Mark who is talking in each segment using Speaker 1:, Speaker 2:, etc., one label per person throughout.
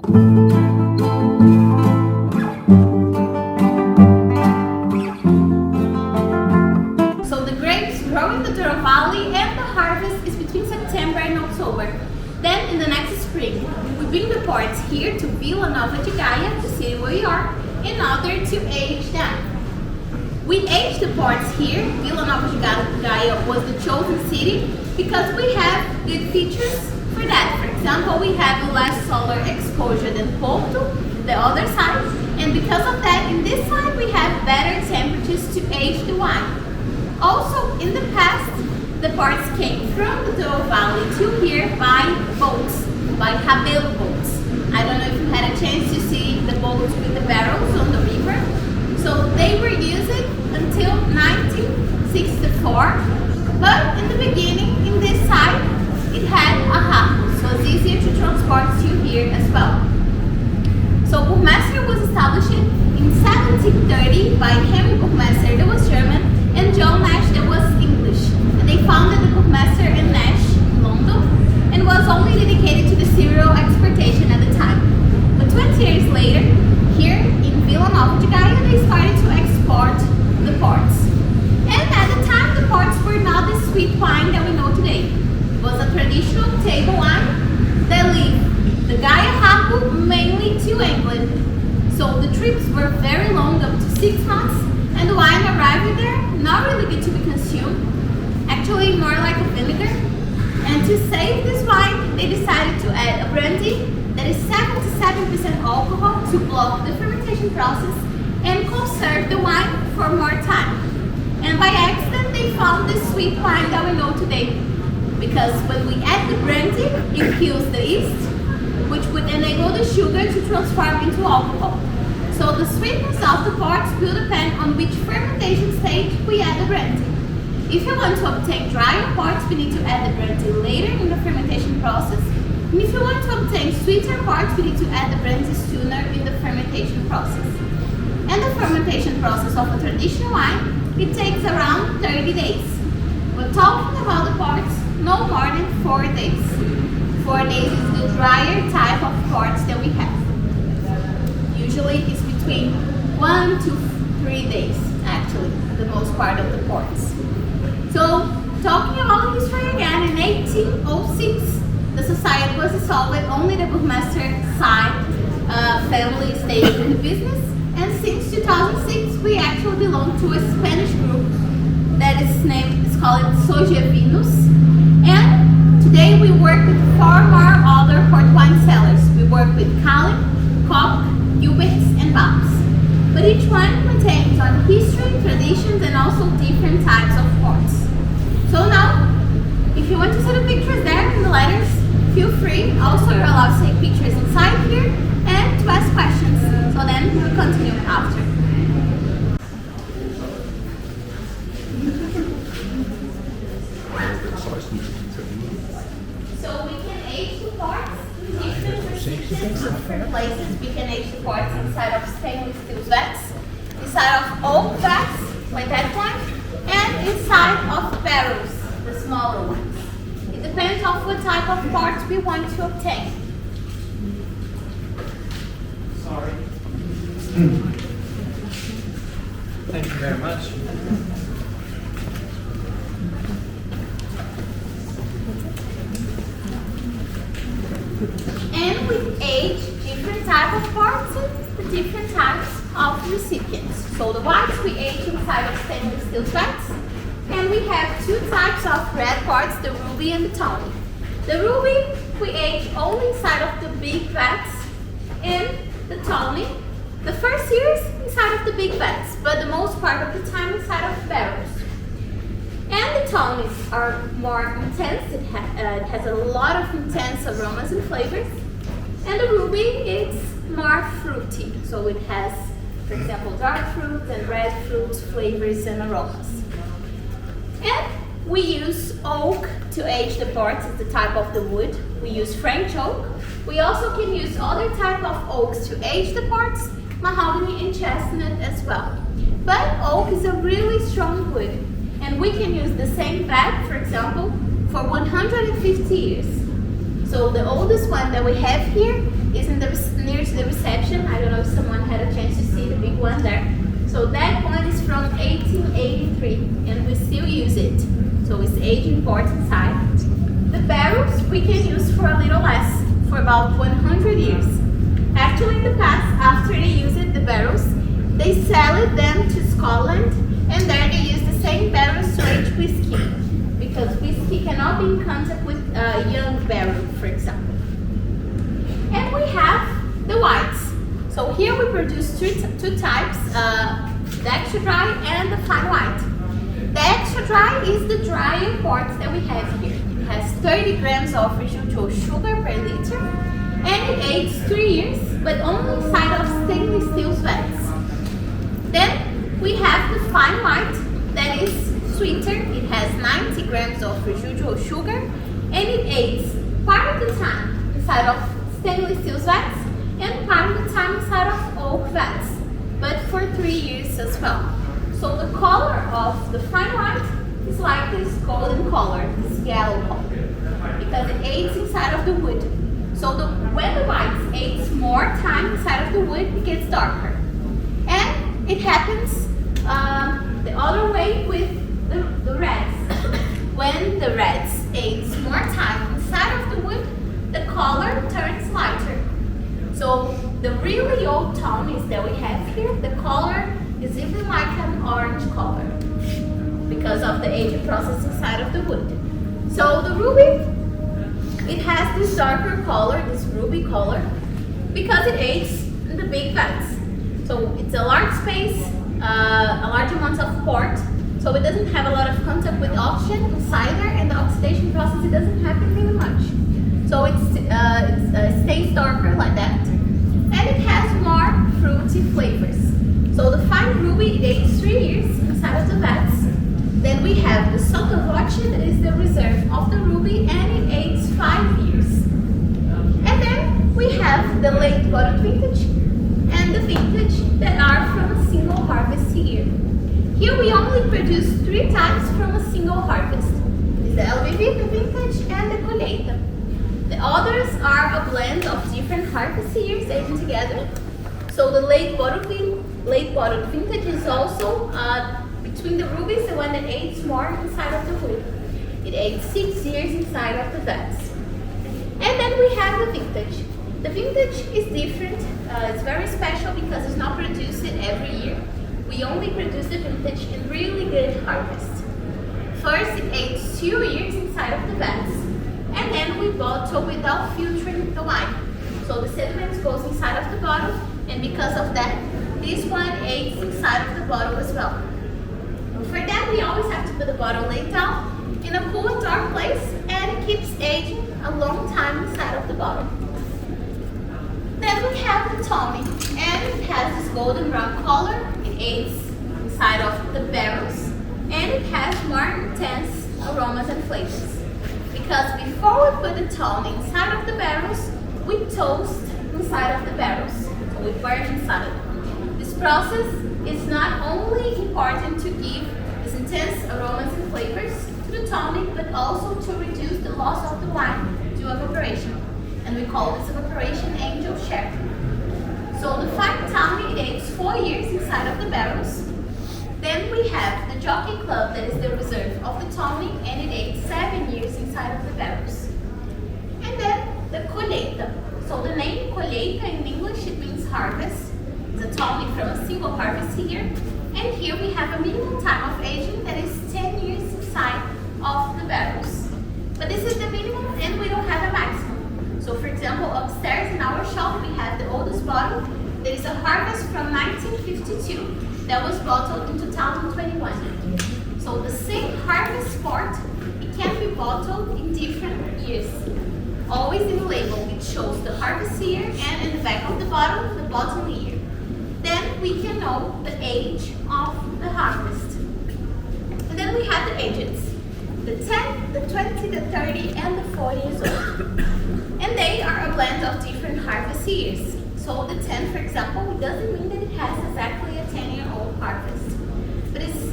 Speaker 1: So the grapes grow in the Douro Valley and the harvest is between September and October. Then in the next spring, we bring the ports here to Vila Nova de Gaia, the city where we are, in order to age them. We age the ports here. Vila Nova de Gaia was the chosen city because we have good features for that. For example, we have less solar exposure than Porto, the other side, and because of that, in this side we have better temperatures to age the wine. Also, in the past, the ports came from the Douro Valley to here by boats, by Rabelo boats. I don't know if you had a chance to see the boats with the barrels on the river. So they were used until 1964, but in the beginning, in this side, it had a harbor, so it's easier to transport to here as well. So Burmester was established in 1730 by Henry Burmester, that was German, and John Nash, that was English. And they founded the Burmester and Nash in London and was only dedicated to the cereal exportation at the time. But 20 years later, here in Vila Nova de Gaia, they started to export the ports. And at the time, the ports were not the sweet wine that we know today. It was a traditional table wine that leave the Gaia harbor mainly to England. So the trips were very long, up to 6 months, and the wine arrived there, not really good to be consumed, actually more like a vinegar. And to save this wine, they decided to add a brandy that is 77% alcohol to block the fermentation process and conserve the wine for more time. And by accident, they found the sweet wine that we know today. Because when we add the brandy, it kills the yeast, which would enable the sugar to transform into alcohol. So the sweetness of the ports will depend on which fermentation stage we add the brandy. If you want to obtain drier ports, we need to add the brandy later in the fermentation process. And if you want to obtain sweeter ports, we need to add the brandy sooner in the fermentation process. And the fermentation process of a traditional wine, it takes around 30 days. But talking about the ports, no more than 4 days. 4 days is the drier type of ports that we have. Usually it's between 1 to 3 days, actually, the most part of the ports. So, talking about the history again, in 1806, the society was dissolved, only the Burmester side family stayed in the business, and since 2006, we actually belong to a Spanish group that is called Sojevinos, and today we work with 4 more other port wine sellers. We work with Kalin, Koch, Gilberts, and Babs. But each one maintains on history, traditions, and also different types of ports. So now, if you want to see the pictures there in the letters, feel free. Also, you're allowed to take pictures inside here and to ask questions. So then we'll continue after. So we can age the ports in different places. We can age the ports inside of stainless steel vats, inside of oak vats, like that one, and inside of barrels, the smaller ones. It depends on what type of ports we want to obtain.
Speaker 2: Sorry. Thank you very much.
Speaker 1: And we age different type of ports and the different types of recipients. So the whites we age inside of stainless steel vats, and we have 2 types of red ports, the ruby and the tawny. The ruby we age only inside of the big vats, and the tawny, the first years inside of the big vats, but the most part of the time inside of barrels. And the tawnies are more intense. It has a lot of intense aromas and flavors. And the ruby is more fruity. So it has, for example, dark fruit and red fruit flavors and aromas. And we use oak to age the ports. It's the type of the wood. We use French oak. We also can use other type of oaks to age the ports, mahogany and chestnut as well. But oak is a really strong wood. And we can use the same vat, for example, for 150 years. So the oldest one that we have here is in the So that one is from 1883 and we still use it. So it's aged in port inside. The barrels we can use for a little less, for about 100 years. Actually in the past, after they use it, the barrels, they sell them to Scotland and there they use the same barrels to age whiskey. Because whiskey cannot be in contact with a young barrel, for example. And we have the whites. So here we produce two types, the extra dry and the fine white. The extra dry is the drier port that we have here. It has 30 grams of residual sugar per liter and it ages 3 years, but only inside of stainless steel vats. Then we have the fine white that is sweeter. It has 90 grams of residual sugar and it ages part of the time inside of stainless steel vats and part of the time inside of oak vats, but for 3 years as well. So the color of the fine white is like this golden color, this yellow color, because it ages inside of the wood. So when the whites age more time inside of the wood, it gets darker. And it happens the other way with the reds. When the reds age more time inside of the wood, the color turns lighter. So the really old tawnies that we have here, the color is even like an orange color because of the aging process inside of the wood. So the ruby, it has this darker color, this ruby color, because it ages in the big vats. So it's a large space, a large amount of port, so it doesn't have a lot of contact with oxygen inside there, and the oxidation process, it doesn't happen really much. So it stays darker like that, and it has more fruity flavors. So the fine ruby, it ages 3 years inside of the vats. Then we have the Sotovoce, that is the reserve of the ruby, and it ages 5 years. And then we have the late bottled vintage and the vintage that are from a single harvest year. Here we only produce 3 types from a single harvest. It's the LBV, the vintage, and the colheita. The others are a blend of different harvest years aged together. So the late bottled vintage is also between the rubies, the one that ages more inside of the wood. It ages 6 years inside of the vats. And then we have the vintage. The vintage is different. It's very special because it's not produced every year. We only produce the vintage in really good harvest. First, it ages 2 years inside of the vats, and then we bottle without filtering the wine. So the sediment goes inside of the bottle, and because of that, this one ages inside of the bottle as well. For that, we always have to put the bottle laid down in a cool and dark place, and it keeps aging a long time inside of the bottle. Then we have the tawny, and it has this golden brown color. It ages inside of the barrels, and it has more intense aromas and flavors. Because before we put the tawny inside of the barrels, we toast inside of the barrels. So we burn inside. This process is not only important to give these intense aromas and flavors to the tawny, but also to reduce the loss of the wine due evaporation. And we call this evaporation angel share. So the fine tawny, it ages 4 years inside of the barrels. Then we have the jockey club, that is the reserve of the tawny, and it ages 7 years inside of the barrels. And then the colheita. So the name colheita in English, it means harvest. It's a tawny from a single harvest year. And here we have a minimum time of aging that is 10 years inside of the barrels. But this is the minimum, and we don't have a maximum. So for example, upstairs in our shop, we have the oldest bottle. There is a harvest from 1952 that was bottled in 2021. So the same harvest port, it can be bottled in different years. Always in the label, it shows the harvest year, and in the back of the bottle, the bottle year. Then we can know the age of the harvest. And then we have the ages. The 10, the 20, the 30, and the 40 years old. And they are a blend of different harvest years. So the 10, for example, it doesn't mean that it has exactly a 10-year-old harvest. But it's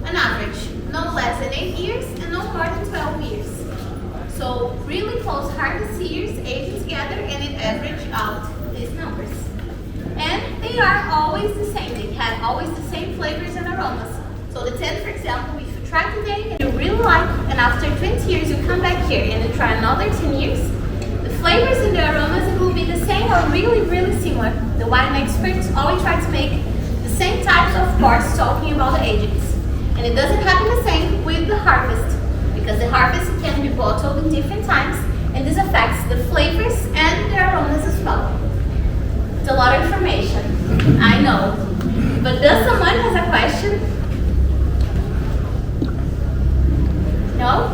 Speaker 1: an average, no less than 8 years and no more than 12 years. So really close harvest years aging together, and it averages out these numbers. And they are always the same. They have always the same flavors and aromas. So the 10, for example, if you try today and you really like, and after 20 years you come back here and you try another 10 years, the flavors and the aromas it will be the same or really, really similar. The wine experts always try to make the same types of ports talking about the ages. And it doesn't happen the same with the harvest, because the harvest can be bottled in different times, and this affects the flavors and the aromas as well. It's a lot of information, I know. But does someone has a question? No?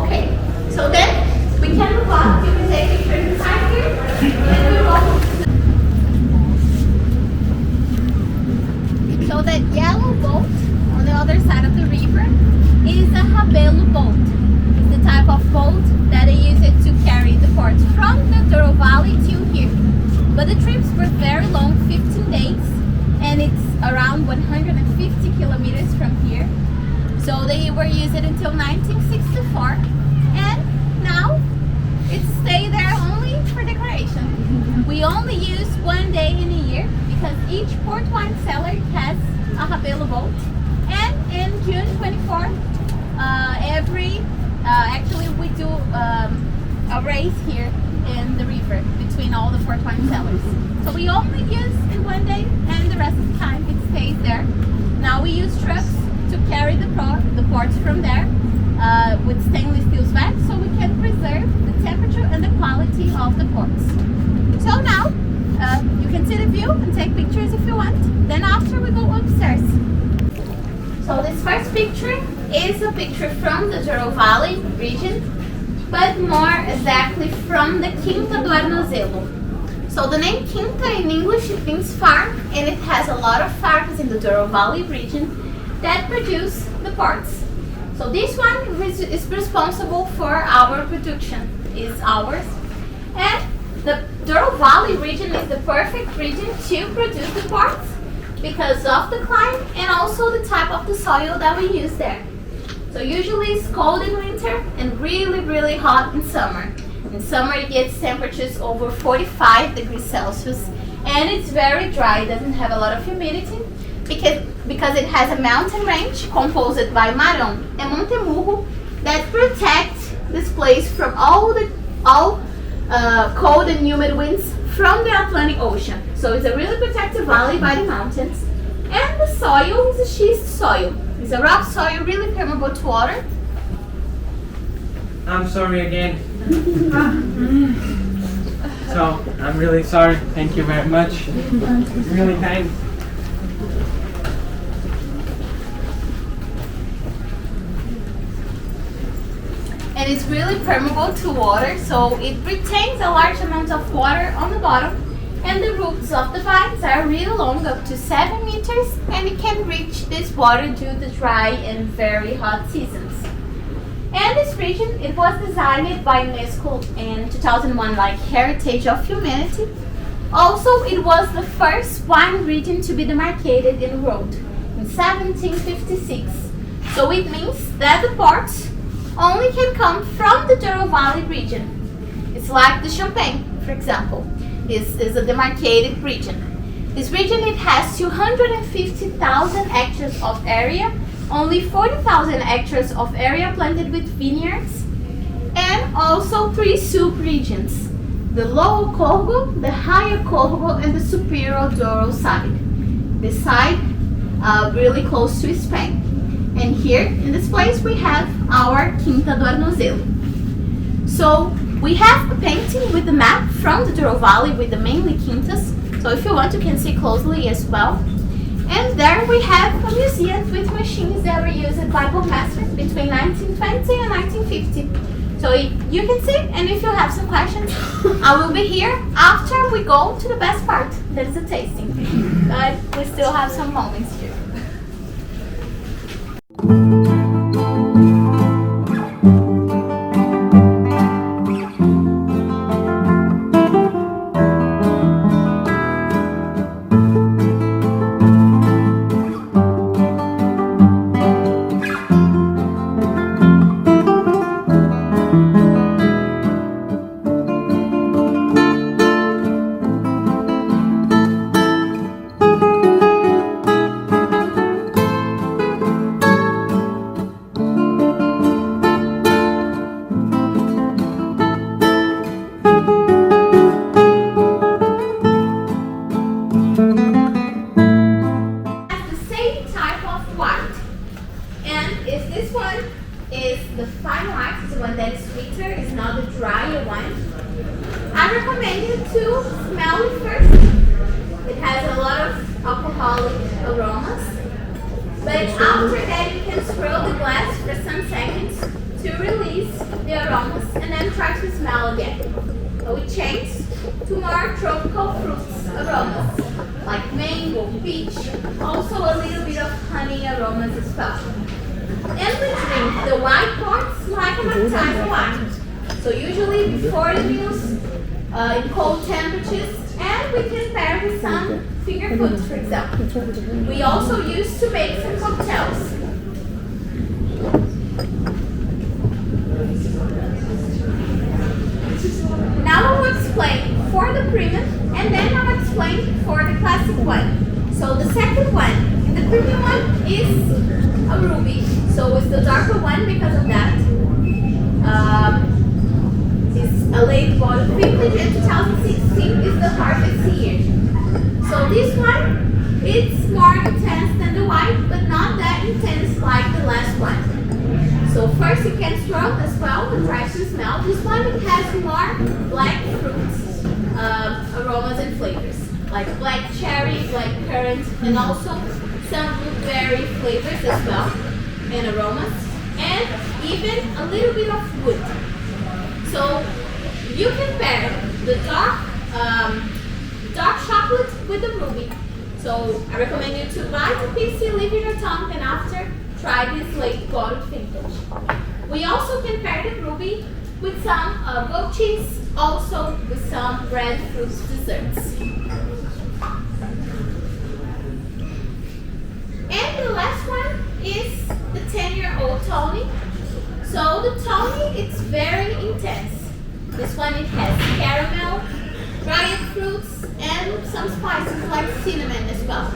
Speaker 1: Okay. So then we can move on. You can take a picture inside here, and we will. So that yellow boat on the other side of the river is a rabelo boat. It's the type of boat that they use it to carry the ports from the Douro Valley to here. But the trips were very long, 15 days, and it's around 150 kilometers from here. So they were used until 1964, and now it stayed there only for decoration. We only use one day in a year because each port wine cellar has a rabelo boat, and in June 24th, actually we do a race here in the river between all the port wine cellars. So we only use in one day, and the rest of the time it stays there. Now we use trucks to carry the ports from there with stainless steel bags, so we can preserve the temperature and the quality of the ports. So now you can see the view and take pictures if you want. Then after we go upstairs. So this first picture is a picture from the Douro Valley region, but more exactly from the Quinta do Arnozelo. So the name Quinta in English it means farm, and it has a lot of farms in the Douro Valley region that produce the ports. So this one is responsible for our production, is ours. And the Douro Valley region is the perfect region to produce the ports because of the climate and also the type of the soil that we use there. So usually it's cold in winter and really, really hot in summer. In summer it gets temperatures over 45 degrees Celsius, and it's very dry, it doesn't have a lot of humidity because it has a mountain range composed by Marão and Montemurro that protect this place from all cold and humid winds from the Atlantic Ocean. So it's a really protected valley by the mountains. And the soil is a schist soil. It's a rough soil, really permeable to water.
Speaker 2: I'm sorry again. So, I'm really sorry. Thank you very much. It's really kind.
Speaker 1: And it's really permeable to water, so it retains a large amount of water on the bottom, and the roots of the vines are really long, up to 7 meters, and it can reach this water due to dry and very hot seasons. And this region, it was designed by UNESCO in 2001 like Heritage of Humanity. Also, it was the first wine region to be demarcated in the world in 1756. So it means that the ports only can come from the Douro Valley region. It's like the Champagne, for example, is a demarcated region. This region it has 250,000 hectares of area, only 40,000 hectares of area planted with vineyards, and also 3 sub-regions: the Lower Corgo, the Higher Corgo, and the Superior Douro side. This side really close to Spain. And here, in this place, we have our Quinta do Arnozelo. So, we have a painting with the map from the Douro Valley with the mainly quintas. So, if you want, you can see closely as well. And there we have a museum with machines that were used by Burmester between 1920 and 1950. So, you can see, and if you have some questions, I will be here after we go to the best part, that is the tasting. But we still have some moments here. recommend you to smell it first. It has a lot of alcoholic aromas. But after that, you can swirl the glass for some seconds to release the aromas and then try to smell again. So we change to more tropical fruits aromas, like mango, peach, also a little bit of honey aromas as well. And we drink the white parts like an appetizer wine. So usually before the meals, in cold temperatures, and we can pair with some finger foods, for example. We also used to make some cocktails. Now I will explain for the premium, and then I will explain for the classic one. So the second one, the premium one, is a ruby. So it's the darker one because of that. It's a late bottle vintage, and 2016 is the harvest year. So this one, it's more intense than the white, but not that intense like the last one. So first you can swirl as well and try to smell. This one, it has more black fruits, aromas and flavors, like black cherry, black currant, and also some blueberry flavors as well, and aromas, and even a little bit of wood. So you can pair the dark chocolate with the ruby. So I recommend you to bite a piece, leave in your tongue, and after try this late bottled vintage. We also can pair the ruby with some goat cheese, also with some red fruit desserts. And the last one is the 10-year-old Tony. So the Tony, it's very intense. This one, it has caramel, dried fruits, and some spices like cinnamon as well.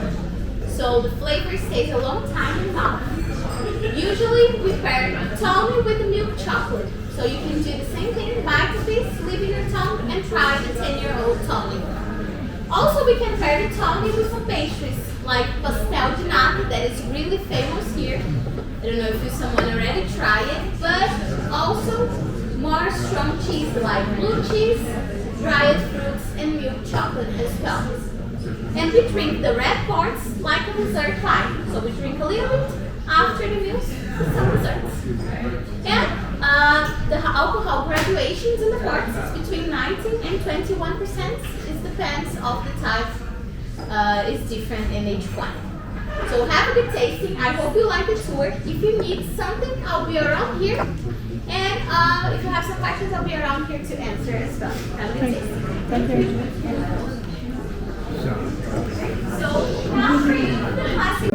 Speaker 1: So the flavor stays a long time in mouth. Usually we pair Tony with the milk chocolate. So you can do the same thing, bite a piece, leave in your tongue, and try the 10-year-old Tony. Also we can pair the Tony with some pastries, like pastel de nata, that is really famous here. I don't know if someone already tried it, but also more strong cheese like blue cheese, dried fruits, and milk chocolate as well. And we drink the red parts like a dessert wine. So we drink a little bit after the meals with some desserts. And the alcohol graduations in the parts is between 19 and 21%. It depends of the type. It's different in each one. So have a good tasting. I hope you like the tour. If you need something, I'll be around here. And if you have some questions, I'll be around here to answer as well. Have a good tasting.
Speaker 3: Thank you.
Speaker 1: So now for you, the classic